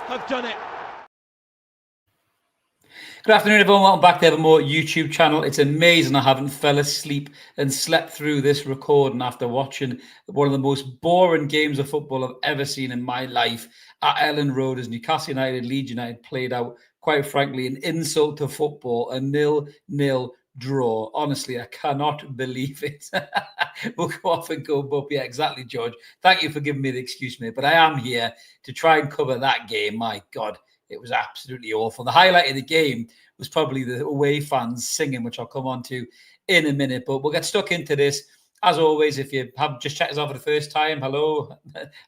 have done it. Good afternoon, everyone. Welcome back to Evermore YouTube channel. It's amazing I haven't fell asleep and slept through this recording after watching one of the most boring games of football I've ever seen in my life at Elland Road as Newcastle United, Leeds United played out, quite frankly, an insult to football, a 0-0 draw. Honestly, I cannot believe it. We'll go off and go, but yeah, exactly, George. Thank you for giving me the excuse, mate. But I am here to try and cover that game. My God. It was absolutely awful. The highlight of the game was probably the away fans singing, which I'll come on to in a minute. But we'll get stuck into this. As always, if you have just checked us out for the first time, hello.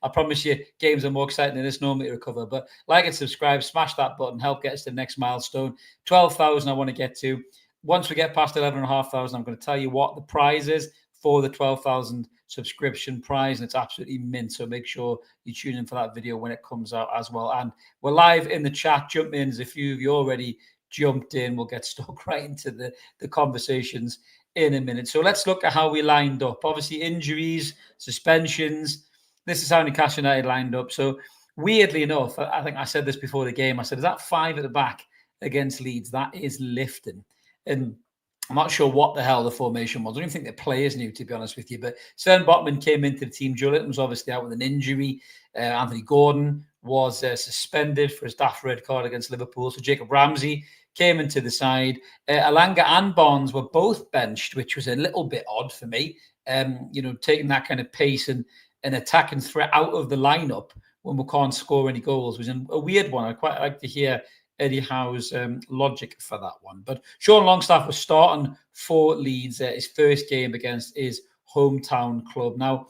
I promise you, games are more exciting than this normally to recover. But like and subscribe, smash that button, help get us to the next milestone. 12,000 I want to get to. Once we get past 11,500, I'm going to tell you what the prize is for the 12,000 subscription prize, and it's absolutely mint. So make sure you tune in for that video when it comes out as well. And we're live in the chat. Jump in as a few of you already jumped in. We'll get stuck right into the conversations in a minute. So let's look at how we lined up. Obviously, injuries, suspensions. This is how Newcastle United lined up. So weirdly enough, I think I said this before the game. I said, is that 5 at the back against Leeds? That is lifting. And I'm not sure what the hell the formation was. I don't even think the players knew, to be honest with you. But Sven Botman came into the team. Joe Linton was obviously out with an injury. Anthony Gordon was suspended for his daft red card against Liverpool. So Jacob Ramsey came into the side. Alanga and Barnes were both benched, which was a little bit odd for me. Taking that kind of pace and attack and threat out of the lineup when we can't score any goals was a weird one. I'd quite like to hear Eddie Howe's logic for that one. But Sean Longstaff was starting for Leeds, his first game against his hometown club. Now,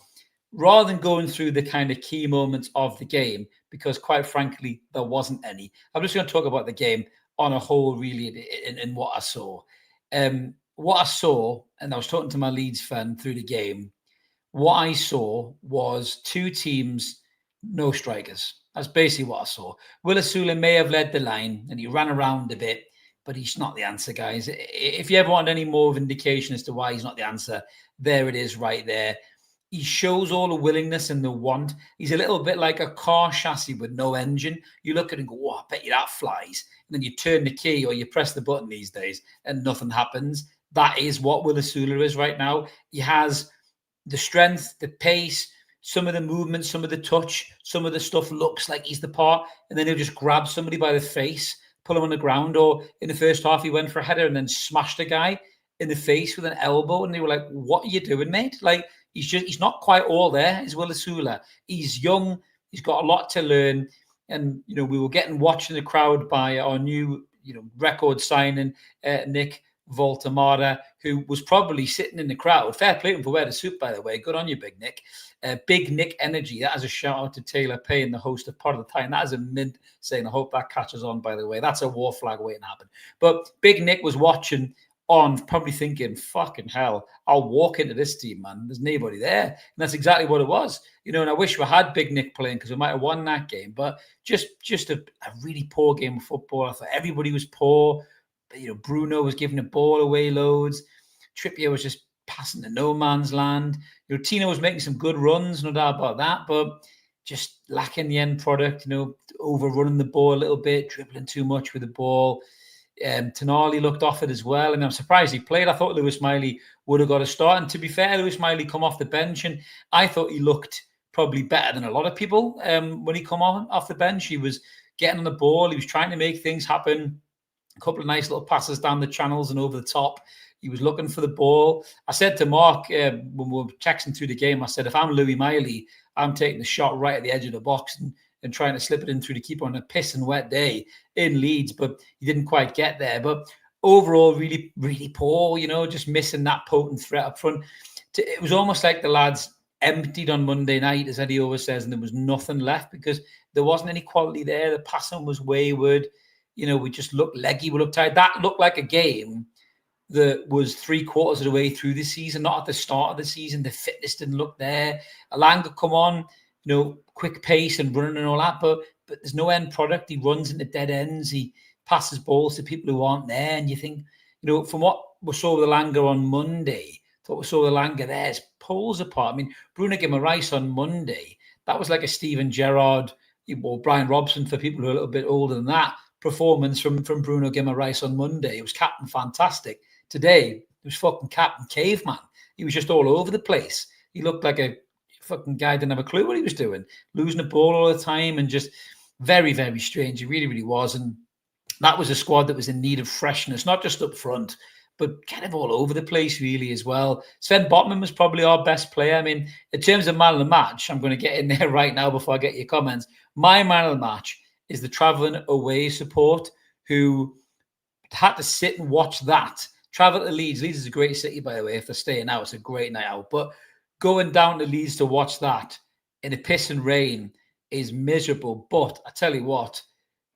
rather than going through the kind of key moments of the game, because quite frankly, there wasn't any, I'm just going to talk about the game on a whole, really, in what I saw. What I saw, and I was talking to my Leeds fan through the game, what I saw was two teams, no strikers. That's basically what I saw. Will Asula may have led the line and he ran around a bit, but he's not the answer, guys. If you ever want any more of indication as to why he's not the answer, there it is right there. He shows all the willingness and the want. He's a little bit like a car chassis with no engine. You look at it and go, oh, I bet you that flies. And then you turn the key or you press the button these days and nothing happens. That is what Will Asula is right now. He has the strength, the pace, some of the movement, some of the touch, some of the stuff looks like he's the part, and then he'll just grab somebody by the face, pull him on the ground. Or in the first half, he went for a header and then smashed a guy in the face with an elbow, and they were like, what are you doing, mate? Like, he's not quite all there, is Will Asula. He's young, he's got a lot to learn. And, we were watching the crowd by our new, record signing, Nick Voltamara, who was probably sitting in the crowd. Fair play to him for wearing the suit, by the way. Good on you, Big Nick. Big Nick energy. That is a shout out to Taylor Payne, the host of Part of the Time. That is a mint saying, I hope that catches on, by the way. That's a war flag waiting to happen. But Big Nick was watching on, probably thinking, fucking hell, I'll walk into this team, man. There's nobody there. And that's exactly what it was. And I wish we had Big Nick playing because we might have won that game. But just a really poor game of football. I thought everybody was poor. Bruno was giving the ball away loads. Trippier was just passing to no man's land. Tino was making some good runs, no doubt about that, but just lacking the end product, overrunning the ball a little bit, dribbling too much with the ball. Tonali looked off it as well. I mean, I'm surprised he played. I thought Lewis Miley would have got a start. And to be fair, Lewis Miley come off the bench, and I thought he looked probably better than a lot of people when he come off the bench. He was getting on the ball. He was trying to make things happen. A couple of nice little passes down the channels and over the top. He was looking for the ball. I said to Mark when we were texting through the game, I said, if I'm Louis Miley, I'm taking the shot right at the edge of the box and trying to slip it in through the keeper on a piss and wet day in Leeds, but he didn't quite get there. But overall, really, really poor, just missing that potent threat up front. It was almost like the lads emptied on Monday night, as Eddie always says, and there was nothing left because there wasn't any quality there. The passing was wayward. We just looked leggy, we looked tired. That looked like a game that was 3/4 of the way through the season, not at the start of the season. The fitness didn't look there. Alanga come on, quick pace and running and all that, but there's no end product. He runs into dead ends. He passes balls to people who aren't there. And you think, from what we saw with Alanga on Monday, thought we saw Alanga there's poles apart. I mean, Bruno Guimaraes on Monday, that was like a Steven Gerrard or Brian Robson for people who are a little bit older than that, performance from Bruno Guimaraes on Monday. It was Captain Fantastic. Today, it was fucking Captain Caveman. He was just all over the place. He looked like a fucking guy, didn't have a clue what he was doing, losing the ball all the time, and just very, very strange. He really, really was. And that was a squad that was in need of freshness, not just up front, but kind of all over the place, really, as well. Sven Botman was probably our best player. I mean, in terms of man of the match, I'm going to get in there right now before I get your comments. My man of the match is the travelling away support who had to sit and watch that. Travel to Leeds. Leeds is a great city, by the way. If they're staying out, it's a great night out. But going down to Leeds to watch that in the piss and rain is miserable. But I tell you what,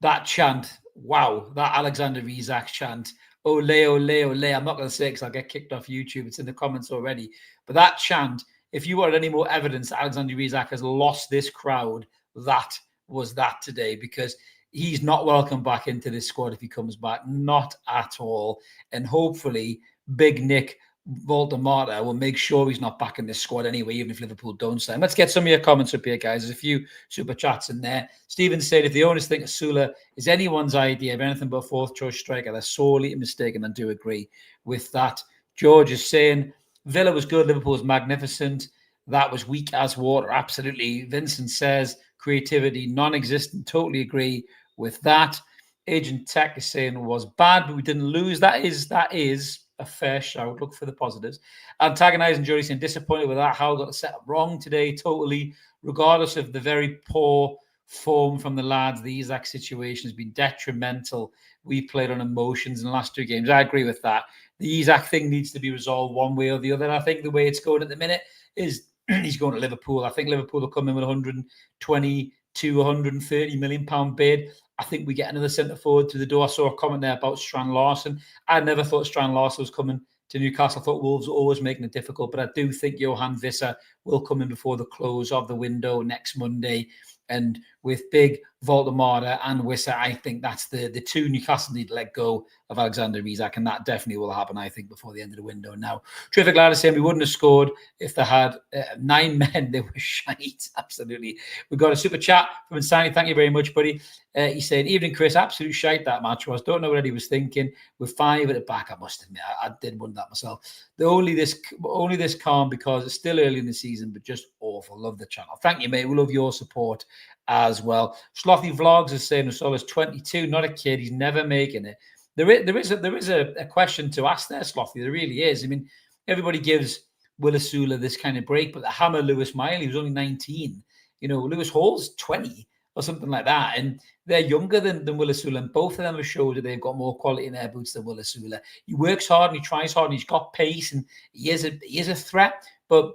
that chant, wow, that Alexander Isak chant, ole, ole, ole. I'm not going to say it because I'll get kicked off YouTube. It's in the comments already. But that chant, if you want any more evidence that Alexander Isak has lost this crowd, that was that today, because he's not welcome back into this squad if he comes back, not at all. And hopefully Big Nick Voldemort will make sure he's not back in this squad anyway, even if Liverpool don't sign. Let's get some of your comments up here, guys. There's a few super chats in there. Stephen said, if the owners think Asula is anyone's idea of anything but a fourth choice striker, they're sorely mistaken, and do agree with that. George is saying, Villa was good, Liverpool was magnificent. That was weak as water. Absolutely. Vincent says, creativity non-existent. Totally agree with that. Agent Tech is saying was bad, but we didn't lose. That is a fair shout. Look for the positives. Antagonizing Jody saying disappointed with that. How got the setup wrong today. Totally, regardless of the very poor form from the lads, the Isak situation has been detrimental. We played on emotions in the last two games. I agree with that. The Isak thing needs to be resolved one way or the other. And I think the way it's going at the minute is he's going to Liverpool. I think Liverpool will come in with 120 to 130 million pound bid. I think we get another centre forward to the door. I saw a comment there about Strand Larsen. I never thought Strand Larsen was coming to Newcastle. I thought Wolves were always making it difficult, but I do think Johan Visser will come in before the close of the window next Monday. And with big Voldemort and Wisser, I think that's the two Newcastle need to let go of Alexander Isak, and that definitely will happen, I think, before the end of the window. Now, Terrific Lad is saying we wouldn't have scored if they had 9 men. They were shite. Absolutely. We got a super chat from Insani. Thank you very much, buddy. He said, evening, Chris. Absolute shite that match was. Don't know what Eddie was thinking. With 5 at the back, I must admit, I did wonder that myself. Only this calm because it's still early in the season, but just awful. Love the channel. Thank you, mate. We love your support as well. Slothy Vlogs is saying Usola's 22, not a kid. He's never making it. There is a question to ask there, Slothy. There really is. I mean, everybody gives Will Asula this kind of break, but the hammer Lewis Miley was only 19. You know, Lewis Hall's 20 or something like that, and they're younger than Will Asula, and both of them have showed that they've got more quality in their boots than Will Asula. He works hard and he tries hard and he's got pace and he is a threat, but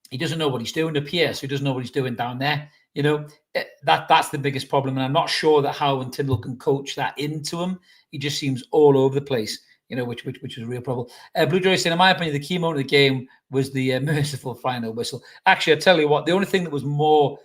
he doesn't know what he's doing up here, so he doesn't know what he's doing down there. You know, that's the biggest problem, and I'm not sure that Howe and Tyndall can coach that into him. He just seems all over the place, you know, which is a real problem. Blue Joy saying, in my opinion, the key moment of the game was the merciful final whistle. Actually, I tell you what, the only thing that was more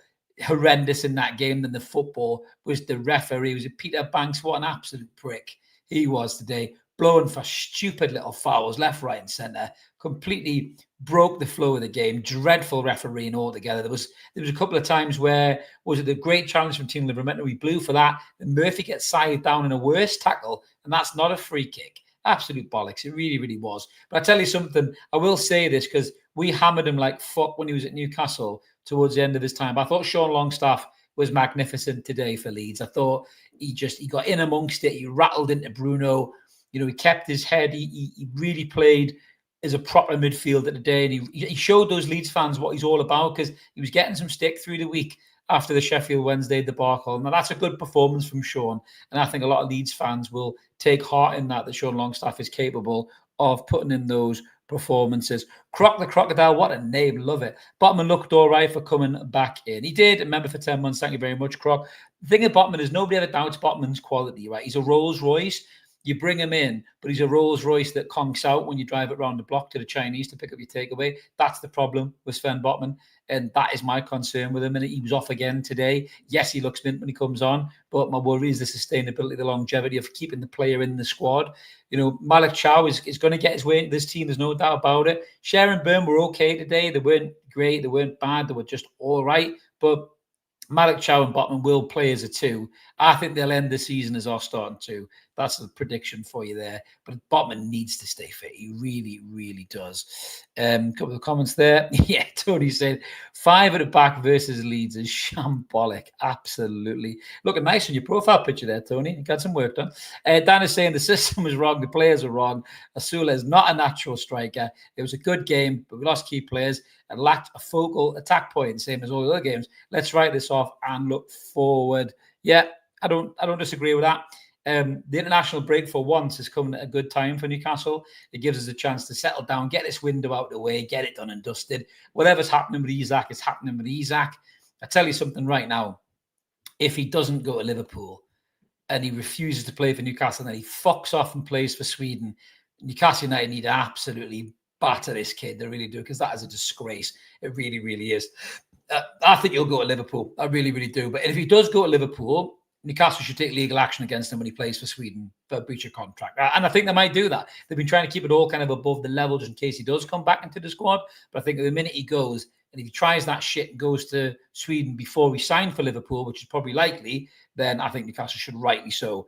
horrendous in that game than the football was the referee. Was it Peter Banks? What an absolute prick he was today, blowing for stupid little fouls left, right, and centre. Completely broke the flow of the game. Dreadful refereeing altogether. There was a couple of times where was it the great challenge from Team Liverpool? We blew for that, and Murphy gets sided down in a worse tackle, and that's not a free kick. Absolute bollocks. It really, really was. But I tell you something, I will say this because we hammered him like fuck when he was at Newcastle towards the end of his time. But I thought Sean Longstaff was magnificent today for Leeds. I thought he got in amongst it. He rattled into Bruno. You know, he kept his head. He really played as a proper midfielder today. And he showed those Leeds fans what he's all about because he was getting some stick through the week after the Sheffield Wednesday debacle. Now, that's a good performance from Sean. And I think a lot of Leeds fans will take heart in that Sean Longstaff is capable of putting in those performances. Croc the Crocodile, what a name. Love it. Botman looked all right for coming back in. He did. Remember for 10 months. Thank you very much, Croc. The thing with Botman is nobody ever doubts Botman's quality, right? He's a Rolls Royce. You bring him in, but he's a Rolls Royce that conks out when you drive it around the block to the Chinese to pick up your takeaway. That's the problem with Sven Botman, and that is my concern with him. And he was off again today. Yes, he looks mint when he comes on, but my worry is the sustainability, the longevity of keeping the player in the squad. You know, Malik Chow is going to get his way into this team. There's no doubt about it. Sharon Byrne were okay today. They weren't great. They weren't bad. They were just all right. But Malik Chow and Botman will play as a two. I think they'll end the season as our starting two. That's the prediction for you there. But Botman needs to stay fit. He really, really does. Couple of comments there. Yeah, Tony said 5 at the back versus Leeds is shambolic. Absolutely. Looking nice on your profile picture there, Tony. You got some work done. Dan is saying the system was wrong. The players are wrong. Asula is not a natural striker. It was a good game, but we lost key players and lacked a focal attack point, same as all the other games. Let's write this off and look forward. Yeah, I don't disagree with that. The international break for once is coming at a good time for Newcastle. It gives us a chance to settle down, get this window out of the way, get it done and dusted. Whatever's happening with Isak is happening with Isak. I tell you something right now. If he doesn't go to Liverpool and he refuses to play for Newcastle and then he fucks off and plays for Sweden, Newcastle United need to absolutely batter this kid. They really do, because that is a disgrace. It really, really is. I think he'll go to Liverpool. I really, really do. But if he does go to Liverpool, Newcastle should take legal action against him when he plays for Sweden for breach of contract. And I think they might do that. They've been trying to keep it all kind of above the level just in case he does come back into the squad. But I think the minute he goes, and if he tries that shit and goes to Sweden before we sign for Liverpool, which is probably likely, then I think Newcastle should rightly so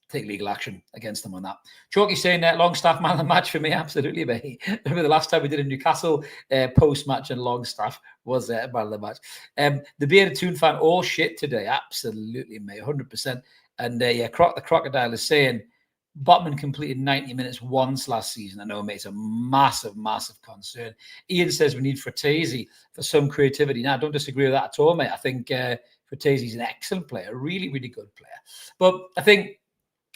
take legal action against them on that. Chalky saying that Longstaff man of the match for me, absolutely, mate. Remember the last time we did a Newcastle post-match and Longstaff was man of the match. The Bearded Toon fan, all shit today, absolutely, mate, 100%. And yeah, the Crocodile is saying Botman completed 90 minutes once last season. I know, mate, it's a massive, massive concern. Ian says we need Fratesi for some creativity. Now, I don't disagree with that at all, mate. I think Fratesi's an excellent player, a really, really good player. But I think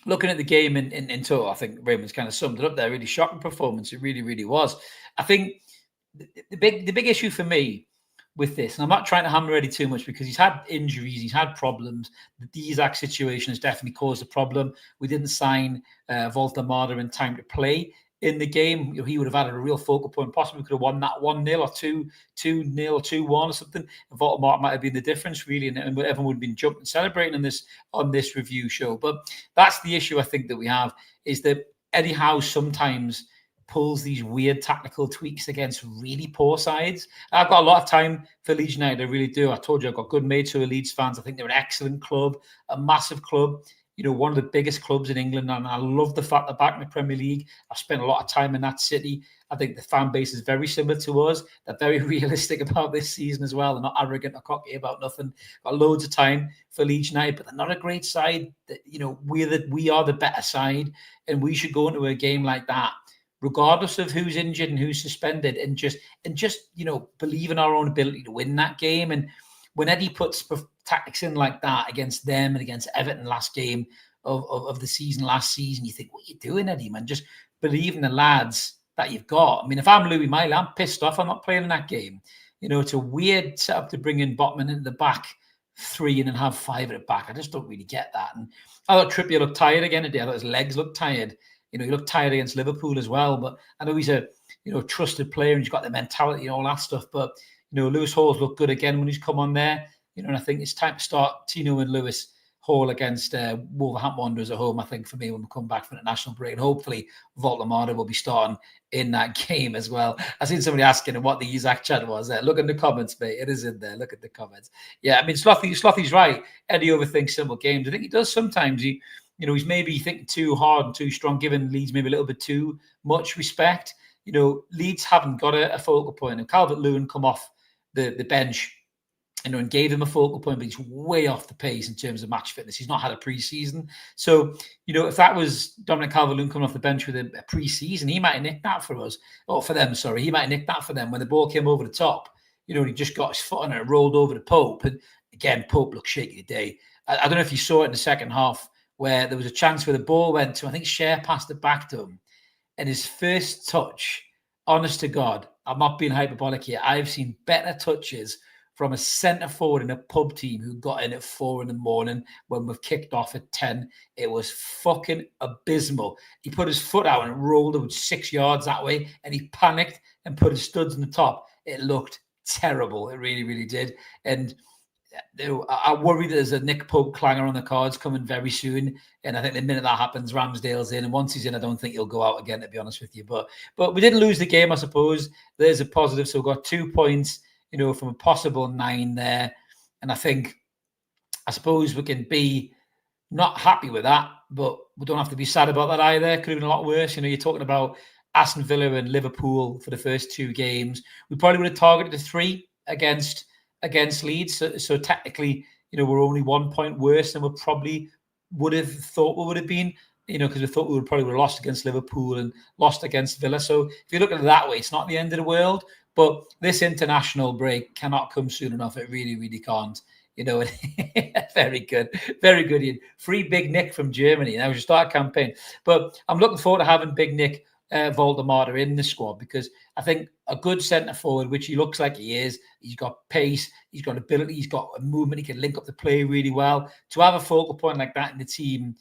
looking at the game in total, I think Raymond's kind of summed it up there. Really shocking performance. It really, really was. I think the big issue for me with this, and I'm not trying to hammer Eddie too much because he's had injuries, he's had problems. The Isaac situation has definitely caused a problem. We didn't sign Volta-Marder in time to play in the game. He would have had a real focal point. Possibly could have won that 1-0 or 2-0 or 2-1 or something. Volta-Marder might have been the difference, really, and everyone would have been jumping, celebrating on this review show. But that's the issue I think that we have, is that Eddie Howe sometimes pulls these weird tactical tweaks against really poor sides. I've got a lot of time for Leeds United, I really do. I told you I've got good mates who are Leeds fans. I think they're an excellent club, a massive club. You know, one of the biggest clubs in England, and I love the fact they're back in the Premier League. I've spent a lot of time in that city. I think the fan base is very similar to us. They're very realistic about this season as well. They're not arrogant or cocky about nothing. Got loads of time for Leeds United, but they're not a great side. You know, we are the better side, and we should go into a game like that, regardless of who's injured and who's suspended, and just you know, believe in our own ability to win that game. And when Eddie puts tactics in like that against them and against Everton last game of the season, last season, you think, what are you doing, Eddie, man? Just believe in the lads that you've got. I mean, if I'm Louis Miley, I'm pissed off. I'm not playing in that game. You know, it's a weird setup to bring in Botman into the back three and then have 5 at the back. I just don't really get that. And I thought Trippier looked tired again today. I thought his legs looked tired. You know, he looked tired against Liverpool as well. But I know he's a, you know, trusted player and he's got the mentality and all that stuff. But, you know, Lewis Hall's looked good again when he's come on there. You know, and I think it's time to start Tino and Lewis Hall against Wolverhampton Wanderers at home, I think, for me, when we come back from the national break. And hopefully Volta-Marder will be starting in that game as well. I seen somebody asking him what the Isaac chat was there. Look in the comments, mate. It is in there. Look at the comments. Yeah, I mean, Slothy's right. Eddie overthinks simple games. I think he does sometimes. You know, he's maybe thinking too hard and too strong, giving Leeds maybe a little bit too much respect. You know, Leeds haven't got a focal point. And Calvert-Lewin come off the bench, you know, and gave him a focal point, but he's way off the pace in terms of match fitness. He's not had a pre-season. So, you know, if that was Dominic Calvert-Lewin coming off the bench with a pre-season, he might have nicked that for us. Or for them, sorry. He might have nicked that for them when the ball came over the top. You know, he just got his foot on it, rolled over to Pope. And again, Pope looked shaky today. I don't know if you saw it in the second half, where there was a chance where the ball went to, I think Cher passed it back to him. And his first touch, honest to God, I'm not being hyperbolic here, I've seen better touches from a centre forward in a pub team who got in at 4 a.m. when we've kicked off at 10. It was fucking abysmal. He put his foot out and rolled it 6 yards that way, and he panicked and put his studs on the top. It looked terrible. It really, really did. And I worry that there's a Nick Pope clanger on the cards coming very soon. And I think the minute that happens, Ramsdale's in. And once he's in, I don't think he'll go out again, to be honest with you. But we didn't lose the game, I suppose. There's a positive. So we've got 2 points, you know, from a possible 9 there. And I suppose we can be not happy with that, but we don't have to be sad about that either. Could have been a lot worse. You're talking about Aston Villa and Liverpool for the first 2 games. We probably would have targeted a 3 against Leeds. So technically, we're only 1 point worse than we probably would have thought we would have been. Because we thought we would probably would have lost against Liverpool and lost against Villa. So if you look at it that way, it's not the end of the world. But this international break cannot come soon enough. It really, really can't. Very good. Very good, Ian. Free Big Nick from Germany. Now we should start a campaign. But I'm looking forward to having Big Nick Voldemort in the squad, because I think a good centre forward, which he looks like he is, he's got pace, he's got ability, he's got a movement, he can link up the play really well. To have a focal point like that in the team,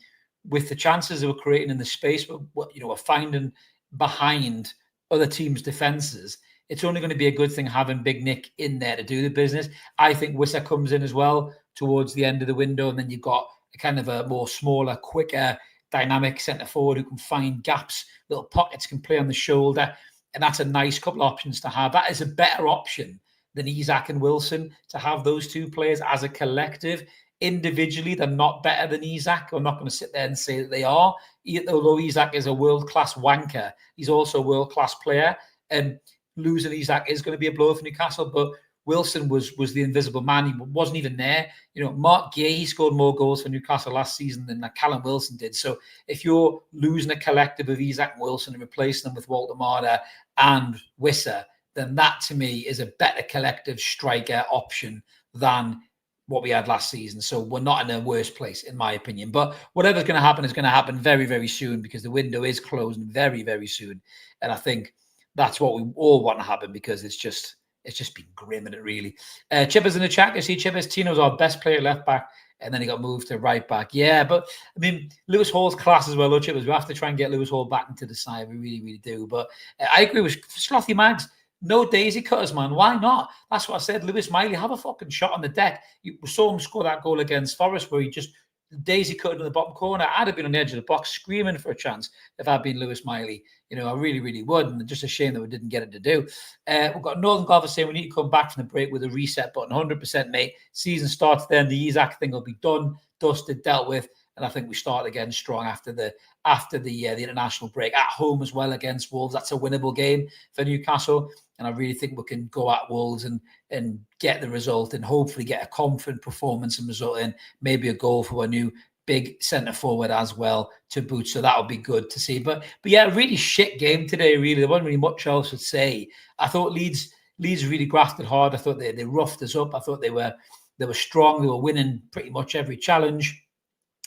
with the chances that we're creating in the space, we're finding behind other teams' defences, it's only going to be a good thing having Big Nick in there to do the business. I think Wissa comes in as well towards the end of the window, and then you've got a kind of a more smaller, quicker, dynamic centre forward who can find gaps, little pockets, can play on the shoulder, and that's a nice couple of options to have. That is a better option than Isak and Wilson, to have those 2 players as a collective. Individually, they're not better than Isak. I'm not going to sit there and say that they are. Although Isak is a world-class wanker, he's also a world-class player, and losing Isak is going to be a blow for Newcastle. But Wilson was the invisible man. He wasn't even there. Mark Gay scored more goals for Newcastle last season than Callum Wilson did. So if you're losing a collective of Isak and Wilson and replacing them with Walter Marder and Wissa, then that to me is a better collective striker option than what we had last season. So we're not in a worse place, in my opinion. But whatever's going to happen is going to happen very, very soon, because the window is closing very, very soon. And I think that's what we all want to happen, because it's just been grim, and it really. Chippers in the chat. You see, Chippers, Tino's our best player left back, and then he got moved to right back. Yeah, but I mean, Lewis Hall's class as well, Chippers. We have to try and get Lewis Hall back into the side. We really, really do. But I agree with Slothy Mags. No daisy cutters, man. Why not? That's what I said. Lewis Miley, have a fucking shot on the deck. We saw him score that goal against Forest, where he just daisy cutted in the bottom corner. I'd have been on the edge of the box screaming for a chance if I'd been Lewis Miley. I really, really would. And just a shame that we didn't get it to do. We've got Northern Golfer saying we need to come back from the break with a reset button. 100%, mate. Season starts then. The Isak thing will be done, dusted, dealt with. And I think we start again strong after the international break, at home as well against Wolves. That's a winnable game for Newcastle. And I really think we can go at Wolves and get the result, and hopefully get a confident performance and result in maybe a goal for a new big centre forward as well to boot. So that'll be good to see. But yeah, really shit game today, really. There wasn't really much else to say. I thought Leeds really grafted hard. I thought they roughed us up. I thought they were strong. They were winning pretty much every challenge.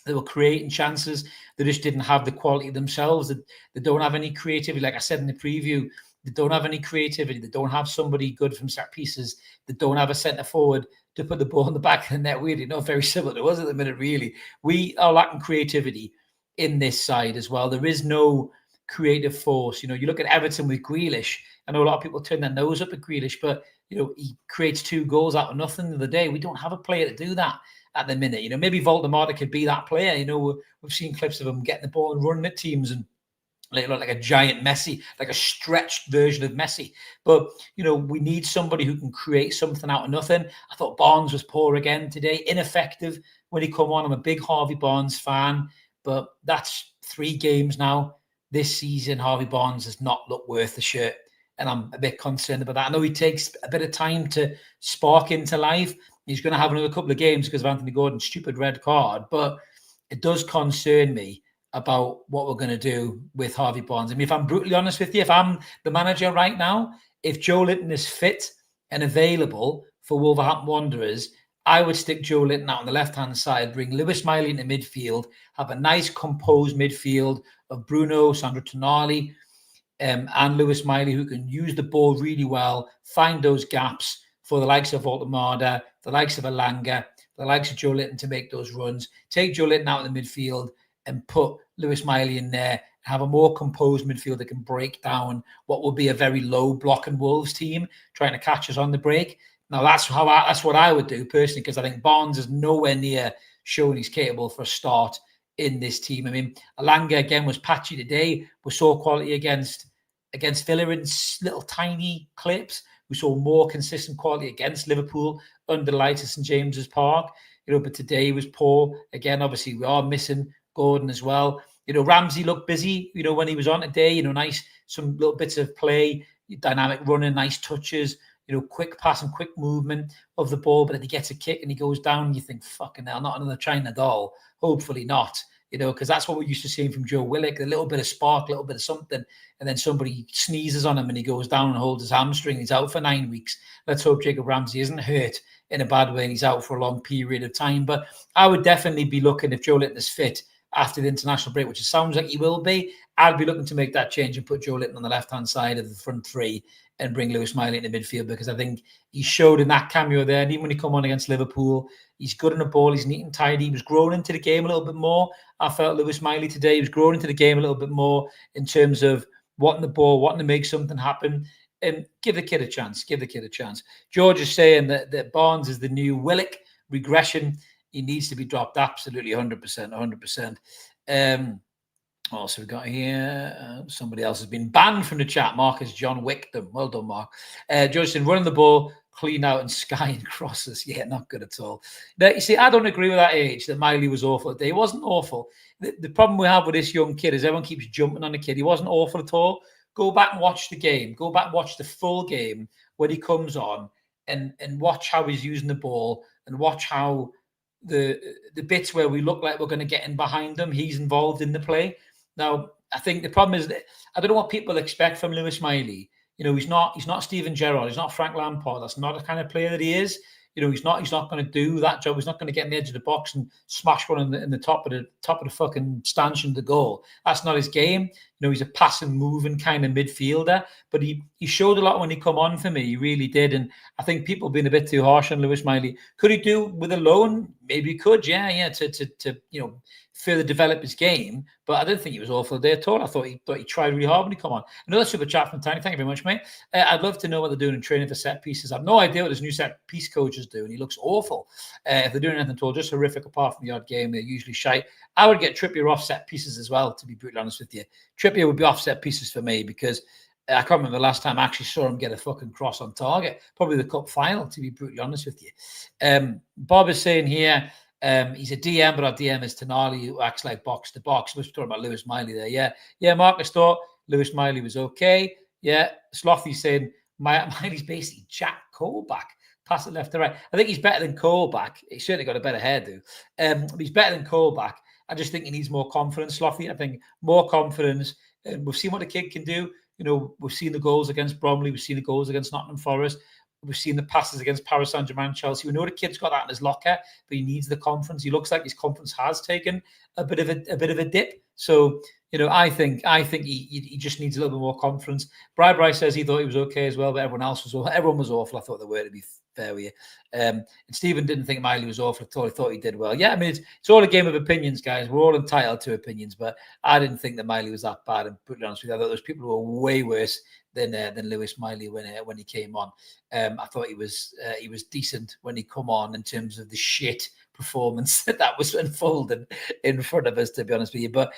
They were creating chances. They just didn't have the quality themselves. They don't have any creativity. Like I said in the preview, they don't have any creativity. They don't have somebody good from set pieces. They don't have a centre forward to put the ball in the back of the net. Weirdly, not very similar to us at the minute, really. We are lacking creativity in this side as well. There is no creative force. You look at Everton with Grealish. I know a lot of people turn their nose up at Grealish, but, he creates 2 goals out of nothing the other day. We don't have a player to do that at the minute. Maybe Voldemort could be that player. We've seen clips of him getting the ball and running at teams and look like a giant Messi, like a stretched version of Messi. But, we need somebody who can create something out of nothing. I thought Barnes was poor again today, ineffective when he come on. I'm a big Harvey Barnes fan, but that's 3 games now this season. Harvey Barnes has not looked worth the shirt, and I'm a bit concerned about that. I know he takes a bit of time to spark into life. He's going to have another couple of games because of Anthony Gordon's stupid red card, but it does concern me about what we're going to do with Harvey Barnes. I mean, if I'm brutally honest with you, if I'm the manager right now, if Joe Linton is fit and available for Wolverhampton Wanderers, I would stick Joe Linton out on the left-hand side, bring Lewis Miley into midfield, have a nice composed midfield of Bruno, Sandro Tonali, and Lewis Miley, who can use the ball really well, find those gaps for the likes of Voltemada, the likes of Elanga, the likes of Joe Linton to make those runs. Take Joe Linton out in the midfield and put Lewis Miley in there, have a more composed midfield that can break down what will be a very low block and Wolves team trying to catch us on the break. Now, that's what I would do personally, because I think Barnes is nowhere near showing he's capable for a start in this team. I mean, Elanga again was patchy today. We saw quality against Villa in little tiny clips, We saw more consistent quality against Liverpool under the lights of St James's Park. But today was poor. Again, obviously, we are missing Gordon as well. Ramsey looked busy, when he was on today, nice, some little bits of play, dynamic running, nice touches, quick pass and quick movement of the ball. But then he gets a kick and he goes down and you think, fucking hell, not another China doll. Hopefully not, because that's what we're used to seeing from Joe Willock, a little bit of spark, a little bit of something. And then somebody sneezes on him and he goes down and holds his hamstring. He's out for 9 weeks. Let's hope Jacob Ramsey isn't hurt in a bad way and he's out for a long period of time. But I would definitely be looking, if Joe Linton is fit after the international break, which it sounds like he will be, I'd be looking to make that change and put Joe Linton on the left-hand side of the front three and bring Lewis Miley into midfield, because I think he showed in that cameo there, and even when he come on against Liverpool, he's good on the ball, he's neat and tidy, he was growing into the game a little bit more. I felt Lewis Miley today, he was growing into the game a little bit more in terms of wanting the ball, wanting to make something happen, and give the kid a chance, George is saying that Barnes is the new Willock, regression. He needs to be dropped, absolutely 100%. Also, we've got here, somebody else has been banned from the chat. Marcus John Wickdom. Well done, Mark. Justin, running the ball, clean out and skying crosses. Yeah, not good at all. Now, you see, I don't agree with that age that Miley was awful today. He wasn't awful. The problem we have with this young kid is everyone keeps jumping on the kid. He wasn't awful at all. Go back and watch the game. Go back and watch the full game when he comes on and watch how he's using the ball and watch how the bits where we look like we're going to get in behind him, he's involved in the play. Now, I think the problem is that I don't know what people expect from Lewis Miley. He's not Steven Gerrard. He's not Frank Lampard. That's not the kind of player that he is. He's not going to do that job. He's not going to get in the edge of the box and smash one in the top of the fucking stanchion to goal. That's not his game. He's a passing, moving kind of midfielder. But he showed a lot when he come on for me. He really did. And I think people have been a bit too harsh on Lewis Miley. Could he do with a loan? Maybe he could. Yeah. To further develop his game. But I didn't think he was awful today at all. I thought he tried really hard when he come on. Another super chat from Tiny. Thank you very much, mate. I'd love to know what they're doing in training for set pieces. I've no idea what this new set piece coach is doing. He looks awful. If they're doing anything at all, just horrific apart from the odd game. They're usually shy. I would get Trippier off set pieces as well, to be brutally honest with you. Trippier would be off set pieces for me because I can't remember the last time I actually saw him get a fucking cross on target. Probably the cup final, to be brutally honest with you. Bob is saying here, he's a DM, but our DM is Tonali, who acts like box to box. We're talking about Lewis Miley there. Yeah. Marcus thought Lewis Miley was okay. Yeah. Slothy saying Miley's basically Jack Colback. Pass it left to right. I think he's better than Colback. He's certainly got a better hairdo. But he's better than Colback. I just think he needs more confidence, Slothy. I think more confidence. We've seen what the kid can do. We've seen the goals against Bromley. We've seen the goals against Nottingham Forest. We've seen the passes against Paris Saint-Germain, Chelsea. We know the kid's got that in his locker, but he needs the confidence. He looks like his confidence has taken a bit of a dip. So, I think he just needs a little bit more confidence. Bryce says he thought he was okay as well, but everyone was awful. I thought they were, to be fair with you. And Stephen didn't think Miley was awful at all. He thought he did well. Yeah, I mean, it's all a game of opinions, guys. We're all entitled to opinions, but I didn't think that Miley was that bad. And put it honest with you, I thought those people were way worse than Lewis Miley when he came on. I thought he was decent when he come on in terms of the shit performance that was unfolding in front of us, to be honest with you. But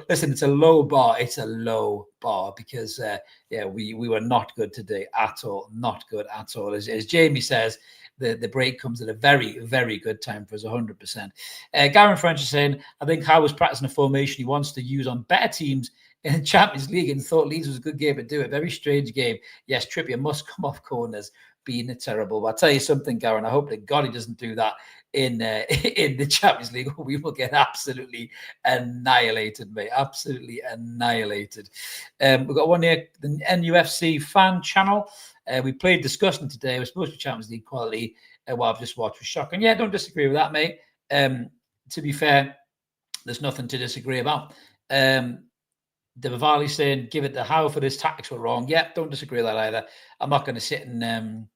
listen, it's a low bar. It's a low bar because we were not good today at all. Not good at all. As Jamie says, the break comes at a very, very good time for us, 100%. Garen French is saying, I think Howe was practicing a formation he wants to use on better teams in the Champions League and thought Leeds was a good game to do it. Very strange game. Yes, Trippier must come off corners, being terrible. But I'll tell you something, Garen, I hope that God he doesn't do that in the Champions League. We will get absolutely annihilated, mate. Absolutely annihilated. We've got one here, the NUFC fan channel. We played disgusting today. We're supposed to be Champions League quality. What I've just watched was shocking. Yeah, don't disagree with that, mate. To be fair, there's nothing to disagree about. Devavali saying, give it to Howe for this tactics were wrong. Yeah, don't disagree with that either. I'm not going to sit and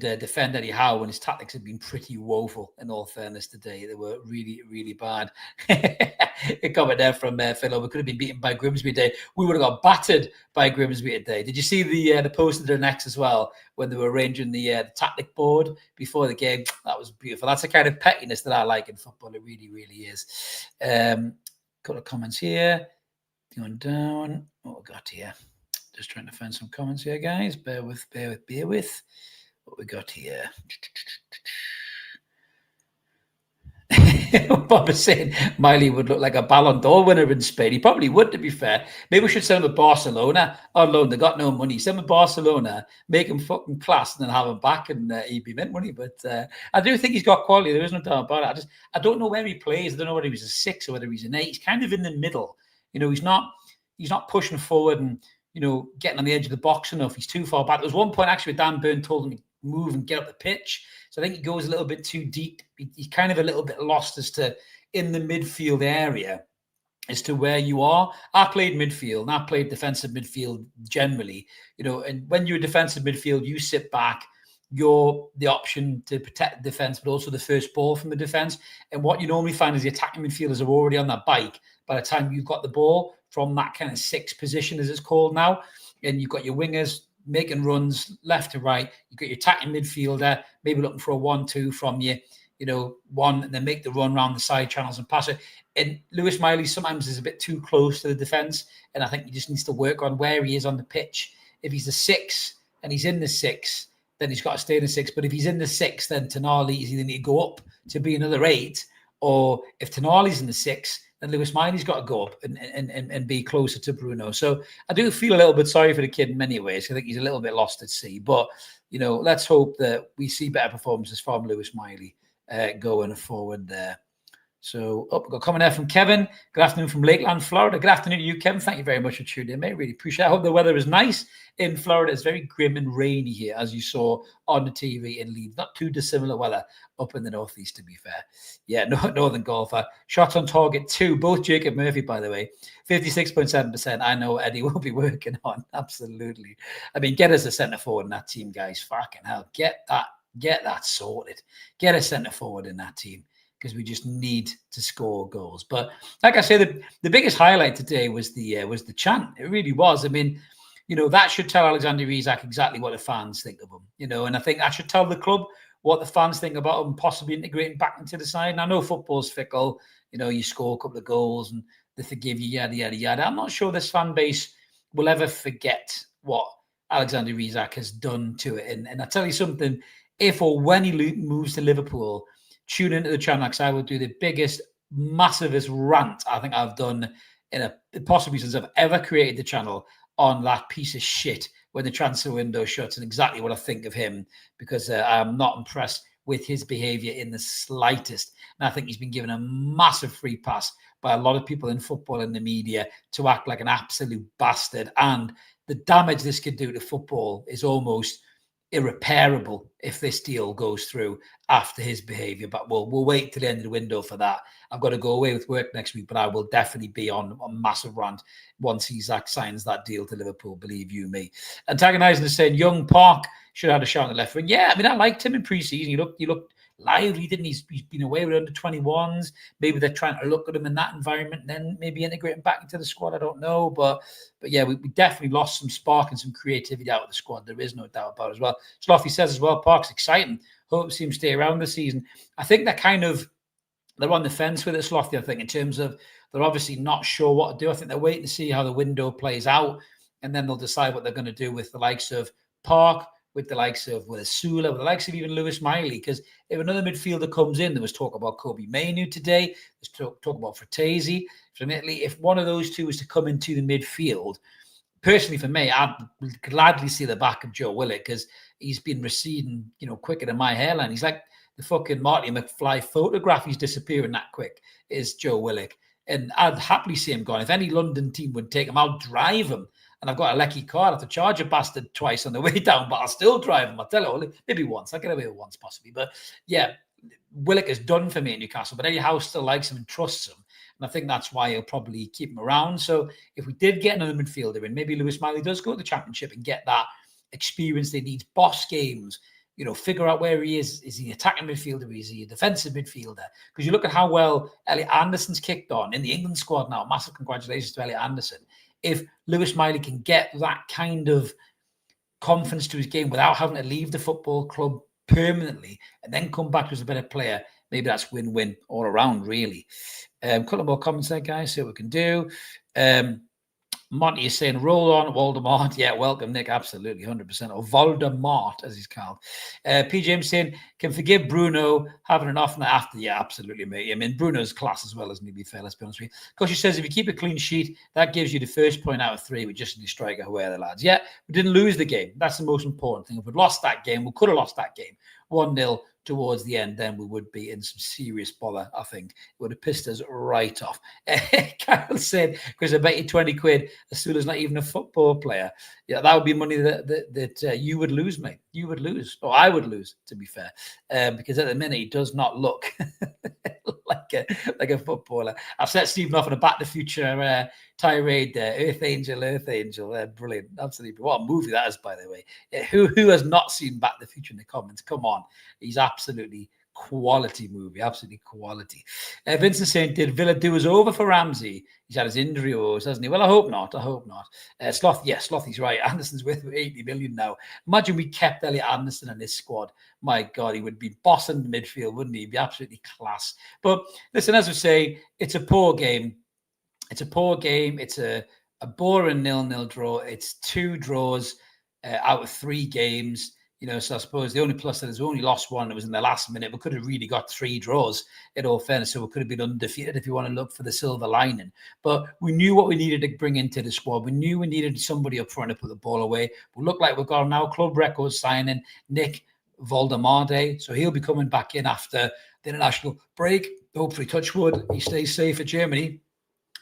defend Eddie Howe when his tactics have been pretty woeful, in all fairness, today. They were really, really bad. A comment there from Phil. We could have been beaten by Grimsby today. We would have got battered by Grimsby today. Did you see the post of their necks as well when they were arranging the tactic board before the game? That was beautiful. That's the kind of pettiness that I like in football. It really, really is. Couple of comments here. Going down. What we got here? Just trying to find some comments here, guys. Bear with. What we got here. Bob is saying Miley would look like a Ballon d'Or winner in Spain. He probably would, to be fair. Maybe we should send him to Barcelona on loan. They got no money. Send him to Barcelona, make him fucking class, and then have him back, and he'd be mint money. But I do think he's got quality. There is no doubt about it. I don't know where he plays. I don't know whether he's a 6 or whether he's an 8. He's kind of in the middle. He's not pushing forward and getting on the edge of the box enough. He's too far back. There was one point actually where Dan Burn told him to move and get up the pitch. So I think he goes a little bit too deep. He's kind of a little bit lost as to in the midfield area as to where you are. I played midfield and I played defensive midfield generally, and when you're a defensive midfield, you sit back, you're the option to protect the defense, but also the first ball from the defense. And what you normally find is the attacking midfielders are already on that bike by the time you've got the ball from that kind of 6 position, as it's called now. And you've got your wingers making runs left to right. You've got your attacking midfielder, maybe looking for a 1-2 from you, one, and then make the run around the side channels and pass it. And Lewis Miley sometimes is a bit too close to the defence, and I think he just needs to work on where he is on the pitch. If he's a 6 and he's in the 6, then he's got to stay in the 6. But if he's in the 6, then Tonali is either need to go up to be another 8, or if Tonali's in the 6, then Lewis Miley's got to go up and be closer to Bruno. So I do feel a little bit sorry for the kid in many ways. I think he's a little bit lost at sea. But, let's hope that we see better performances from Lewis Miley going forward there. So, we've got a comment there from Kevin. Good afternoon from Lakeland, Florida. Good afternoon to you, Kevin. Thank you very much for tuning in, mate. Really appreciate it. I hope the weather is nice in Florida. It's very grim and rainy here, as you saw on the TV in Leeds. Not too dissimilar weather up in the northeast, to be fair. Yeah, Northern Golfer. Shots on target 2. Both Jacob Murphy, by the way. 56.7%. I know Eddie will be working on. Absolutely. I mean, get us a centre forward in that team, guys. Fucking hell. Get that sorted. Get a centre forward in that team, because we just need to score goals. But like I said, the biggest highlight today was the chant. It really was. I mean, that should tell Alexander Isak exactly what the fans think of him, and I think that should tell the club what the fans think about him possibly integrating back into the side. And I know football's fickle. You score a couple of goals and they forgive you, yada, yada, yada. I'm not sure this fan base will ever forget what Alexander Isak has done to it. And I tell you something, if or when he moves to Liverpool, tune into the channel, because I will do the biggest, massivest rant I think I've done possibly since I've ever created the channel on that piece of shit when the transfer window shuts, and exactly what I think of him, because I'm not impressed with his behaviour in the slightest. And I think he's been given a massive free pass by a lot of people in football and the media to act like an absolute bastard. And the damage this could do to football is almost irreparable if this deal goes through after his behaviour. But we'll wait till the end of the window for that. I've got to go away with work next week, but I will definitely be on a massive rant once Isak signs that deal to Liverpool, believe you me. Antagonising is saying Young Park should have had a shot on the left wing. Yeah, I mean, I liked him in pre-season. He looked lively, didn't he? He's been away with under 21s. Maybe they're trying to look at him in that environment and then maybe integrate him back into the squad. I don't know. But yeah, we definitely lost some spark and some creativity out of the squad. There is no doubt about it as well. Sloffy says as well, Park's exciting. Hope to see him stay around this season. I think they're on the fence with it, Sloffy, I think, in terms of they're obviously not sure what to do. I think they're waiting to see how the window plays out, and then they'll decide what they're going to do with the likes of Park, with the likes of Sula, with the likes of even Lewis Miley. Because if another midfielder comes in, there was talk about Kobe Mainu today, there's talk about Fratesi from Italy. If one of those two was to come into the midfield, personally for me, I'd gladly see the back of Joe Willock, because he's been receding, quicker than my hairline. He's like the fucking Marty McFly photograph. He's disappearing that quick, is Joe Willock. And I'd happily see him gone. If any London team would take him, I'll drive him. And I've got a lecky car. I have to charge a bastard twice on the way down, but I'll still drive him. I'll tell you, maybe once. I'll get away with once possibly. But yeah, Willock is done for me at Newcastle, but Eddie Howe still likes him and trusts him. And I think that's why he'll probably keep him around. So if we did get another midfielder in, maybe Lewis Miley does go to the Championship and get that experience they need, boss games, figure out where he is. Is he an attacking midfielder? Is he a defensive midfielder? Because you look at how well Elliot Anderson's kicked on in the England squad now. Massive congratulations to Elliot Anderson. If Lewis Miley can get that kind of confidence to his game without having to leave the football club permanently and then come back as a better player, maybe that's win-win all around, really. A couple more comments there, guys, see what we can do. Monty is saying, roll on, Voldemort. Yeah, welcome, Nick. Absolutely, 100%. Or Voldemort, as he's called. PJM saying, can forgive Bruno having an off night after. Yeah, absolutely, mate. I mean, Bruno's class as well, isn't he? Be fair, let's be honest with you. Because she says, if you keep a clean sheet, that gives you the first point out of 3 with just the striker. Who are the lads? Yeah, we didn't lose the game. That's the most important thing. If we'd lost that game, we could have lost that game 1-0 towards the end, then we would be in some serious bother, I think. It would have pissed us right off. Carol said, because I bet you 20 quid, Asula's not even a football player. Yeah, that would be money that you would lose, mate. You would lose, or I would lose, to be fair, because at the minute he does not look like a footballer. I've set Stephen off on a Back to the Future tirade there. Earth Angel, brilliant, absolutely. What a movie that is, by the way. Who has not seen Back to the Future in the comments? Come on, he's absolutely quality movie, absolutely quality. Vincent saying, did Villa do us over for Ramsey? He's had his injury woes, hasn't he? Well, I hope not. Sloth, yes, Slothy's right. Anderson's worth 80 million now. Imagine we kept Elliot Anderson in this squad. My God, he would be bossing the midfield, wouldn't he? He'd be absolutely class. But listen, as I say, it's a poor game. It's a boring 0-0 draw. It's 2 draws out of 3 games. So I suppose the only plus is we only lost one. It was in the last minute. We could have really got 3 draws, in all fairness. So we could have been undefeated if you want to look for the silver lining. But we knew what we needed to bring into the squad. We knew we needed somebody up front to put the ball away. We look like we've got now club record signing Nick Voldemort. So he'll be coming back in after the international break. Hopefully, touch wood, he stays safe at Germany.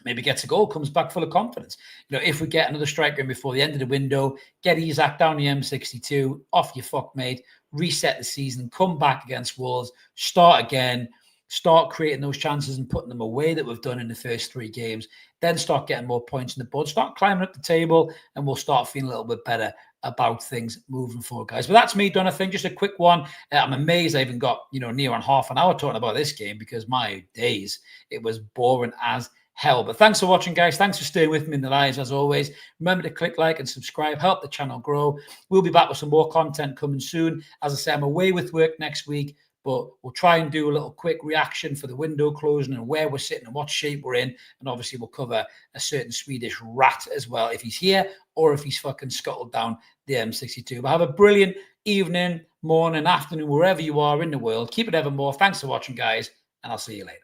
Maybe gets a goal, comes back full of confidence. If we get another striker in before the end of the window, get Isak down the M62, off your fuck, mate, reset the season, come back against Wolves, start again, start creating those chances and putting them away that we've done in the first 3 games, then start getting more points in the board, start climbing up the table, and we'll start feeling a little bit better about things moving forward, guys. But that's me done, I think. Just a quick one. I'm amazed I even got, near on half an hour talking about this game, because my days, it was boring as hell. But thanks for watching, guys. Thanks for staying with me in the lives, as always. Remember to click like and subscribe, help the channel grow. We'll be back with some more content coming soon. As I say, I'm away with work next week, but we'll try and do a little quick reaction for the window closing and where we're sitting and what shape we're in. And obviously we'll cover a certain Swedish rat as well, if he's here or if he's fucking scuttled down the M62. But have a brilliant evening, morning, afternoon, wherever you are in the world. Keep it evermore. Thanks for watching, guys, and I'll see you later.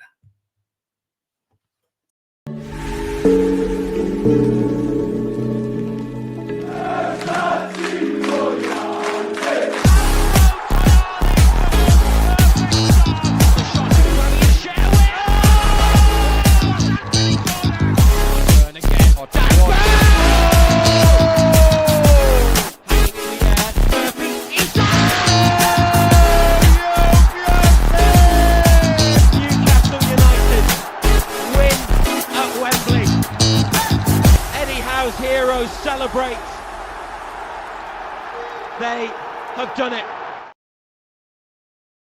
Heroes celebrate. They have done it.